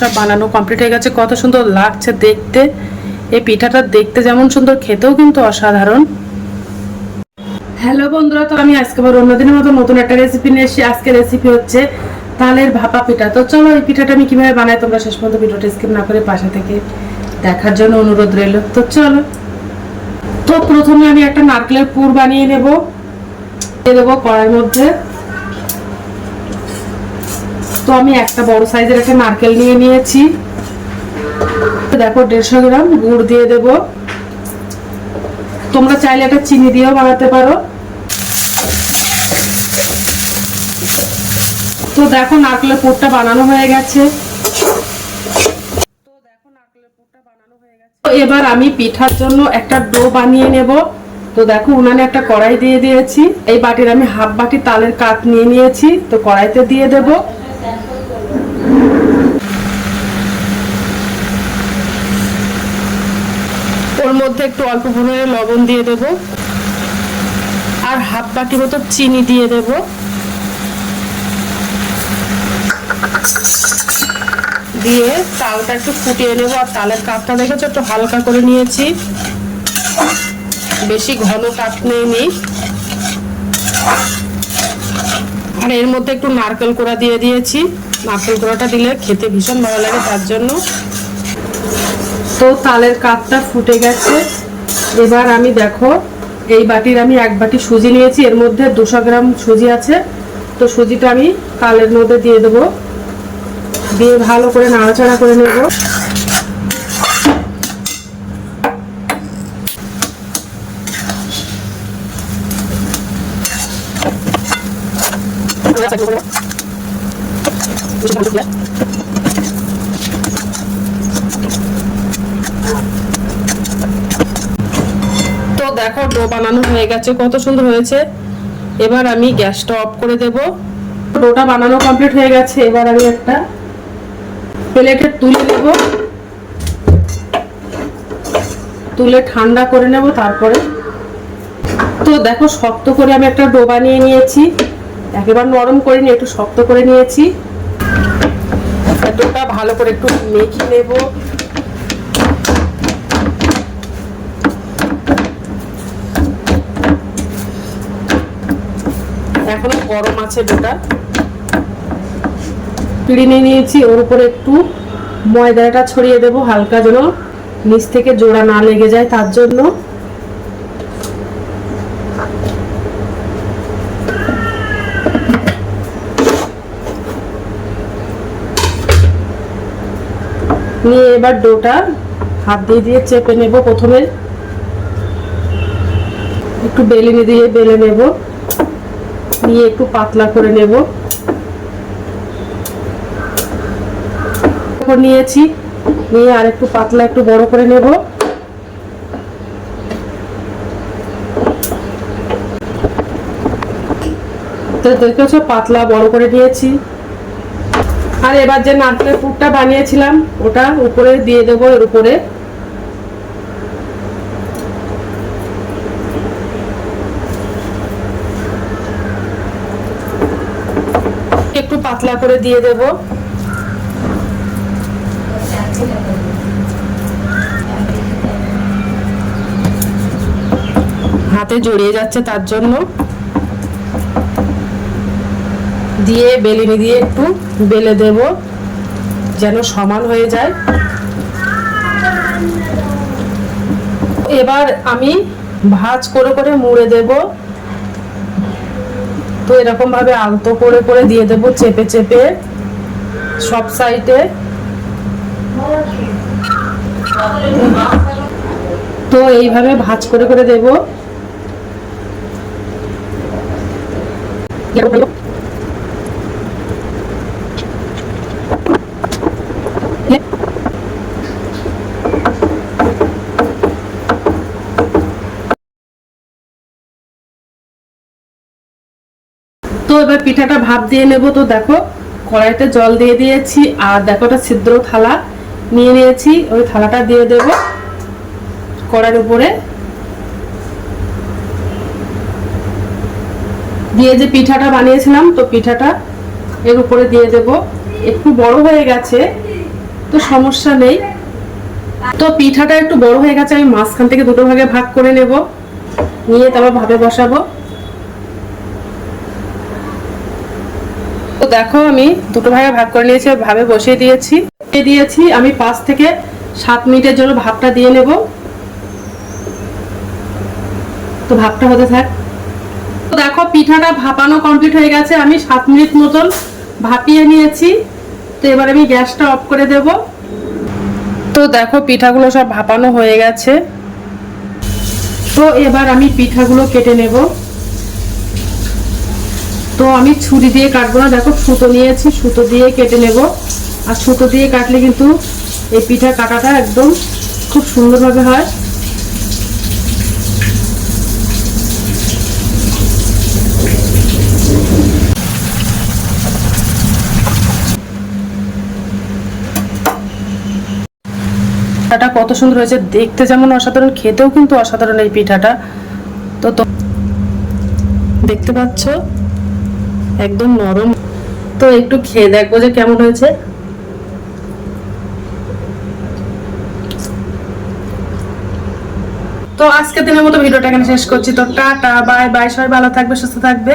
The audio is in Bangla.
সব বানানো কমপ্লিট হয়ে গেছে। কত সুন্দর লাগছে দেখতে। এই পিঠাটা দেখতে যেমন সুন্দর, খেতেও কিন্তু অসাধারণ। হ্যালো বন্ধুরা, তো আমি আজকে আবার অন্যদিনের মতো নতুন একটা রেসিপি নিয়ে এসেছি। আজকে রেসিপি হচ্ছে তালের ভাপা পিঠা। তো চলো এই পিঠাটা আমি কিভাবে বানাই তোমরা শেষ পর্যন্ত ভিডিওটা স্কিপ না করে পাশে থেকে দেখার জন্য অনুরোধ রইল। তো চলো। তো প্রথমে আমি একটা নারকেলের পুর বানিয়ে নেব। দিয়ে দেবো কড়াইয়ের মধ্যে। তো আমি একটা বড় সাইজের একটা নারকেল নিয়ে নিয়েছি। দেখো 150 গ্রাম গুড় দিয়ে দেব। তোমরা চাইলে একটা চিনি দিয়েও বানাতে পারো। তো দেখো নারকেলের পুরটা বানানো হয়ে গেছে। তো এবার আমি পিঠার জন্য একটা ডো বানিয়ে নেব। তো দেখো উনানে একটা কড়াই দিয়ে দিয়েছি। এই বাটির আমি হাফ বাটি তালের কাপ নিয়ে নিয়েছি। তো কড়াইতে দিয়ে দেব। ওর মধ্যে একটু অল্প পরিমাণে লবণ দিয়ে দেব, আর হাফ বাটি মতো চিনি দিয়ে দেব। দিয়ে তালটা একটু ফুটিয়ে নেব। আর তালের কাপটা দেখেছো একটু হালকা করে নিয়েছি, বেশি ঘন কাপ নেই। আর এর মধ্যে একটু নারকেল কোড়া দিয়ে দিয়েছি। নারকেল কোড়াটা দিলে খেতে ভীষণ ভালো লাগে, তার জন্য। তো তালের কাপটা ফুটে গেছে। এবার আমি দেখো এই বাটির আমি এক বাটি সুজি নিয়েছি। এর মধ্যে 200 গ্রাম সুজি আছে। তো সুজিটা আমি তালের মধ্যে দিয়ে দেবো। দিয়ে ভালো করে নাড়াচাড়া করে নেব। তো দেখো ডো বানানো হয়ে গেছে, কত সুন্দর হয়েছে। এবার আমি গ্যাসটা অফ করে দেব। ডোটা বানানো কমপ্লিট হয়ে গেছে। এবার আমি একটা প্লেটে তুলে নেব, তুলে ঠান্ডা করে নেব তারপরে। তো দেখো শক্ত করে আমি একটা ডো বানিয়ে নিয়েছি। একেবারে নরম করিনি, একটু শক্ত করে নিয়েছি। ডোটা ভালো করে একটু মেখে নেব। এখনো গরম আছে ডোটা। পিড়ি নিয়ে নিয়েছি, ওর উপরে একটু ময়দাটা ছড়িয়ে দেব হালকা, যেন নিচ থেকে জোড়া না লেগে যায়, তার জন্য। নিয়ে এবার ডোটা হাত দিয়ে দিয়ে চেপে নেব। প্রথমে একটু বেলুনি দিয়ে বেলে নেব, নিয়ে একটু পাতলা করে নেব। নিয়েছি, নিয়ে আর একটু পাতলা একটু বড় করে নেব। তো দেখেছো পাতলা বড় করে নিয়েছি। আর এবার যে নারকেলের পুরটা বানিয়েছিলাম ওটা উপরে দিয়ে দেবো। এর উপরে একটু পাতলা করে দিয়ে দেব। হাতে জড়িয়ে যাচ্ছে, তার জন্য। দিয়ে বেলুনি দিয়ে একটু বেলে দেব, যেন সমান হয়ে যায়। এবার আমি ভাঁজ করে করে মুড়ে দেব। তো এরকম ভাবে আলতো করে করে দিয়ে দেব, চেপে চেপে সব সাইডে। তো এইভাবে ভাঁজ করে করে দেব। তো এবার পিঠাটা ভাপ দিয়ে নেব। তো দেখো কড়াইতে জল দিয়ে দিয়েছি, আর দেখো একটা ছিদ্র থালা নিয়ে নিয়েছি। ওই থালাটা দিয়ে দেব কড়াইয়ের উপরে। দিয়ে যে পিঠাটা বানিয়েছিলাম, তো পিঠাটা এর উপরে দিয়ে দেব। একটু বড় হয়ে গেছে, তো সমস্যা নেই। তো পিঠাটা একটু বড় হয়ে গেছে, আমি মাঝখান থেকে দুটো ভাগে ভাগ করে নেব, নিয়ে তারপর ভাবে বসাবো। তো দেখো আমি দুটো ভাগে ভাগ করে নিয়েছি, ভাবে বসিয়ে দিয়েছি। আমি 5 থেকে 7 মিনিটের জন্য ভাপটা দিয়ে নেব। তো ভাপটা হতে থাক। তো দেখো পিঠাটা ভাপানো কমপ্লিট হয়ে গেছে, আমি 7 মিনিট মতন ভাপিয়ে নিয়েছি। তো এবার আমি গ্যাসটা অফ করে দেব। তো দেখো পিঠাগুলো সব ভাপানো হয়ে গেছে। তো এবার আমি পিঠাগুলো কেটে নেব। তো আমি ছুরি দিয়ে কাটবো না, দেখো সুতো নিয়েছি, সুতো দিয়ে কেটে নেব। আর সুতো দিয়ে কাটলে কিন্তু এই পিঠা কাটাটা একদম খুব সুন্দরভাবে হয়। পিঠাটা কত সুন্দর হয়েছে দেখতে, যেমন অসাধারণ, খেতেও কিন্তু অসাধারণ এই পিঠাটা। তো দেখতে পাচ্ছ একদম নরম। তো একটু খেয়ে দেখবো যে কেমন হয়েছে। তো আজকের দিনের মতো ভিডিওটা এখানে শেষ করছি। তো টাটা, বাই বাই, সবাই ভালো থাকবে, সুস্থ থাকবে।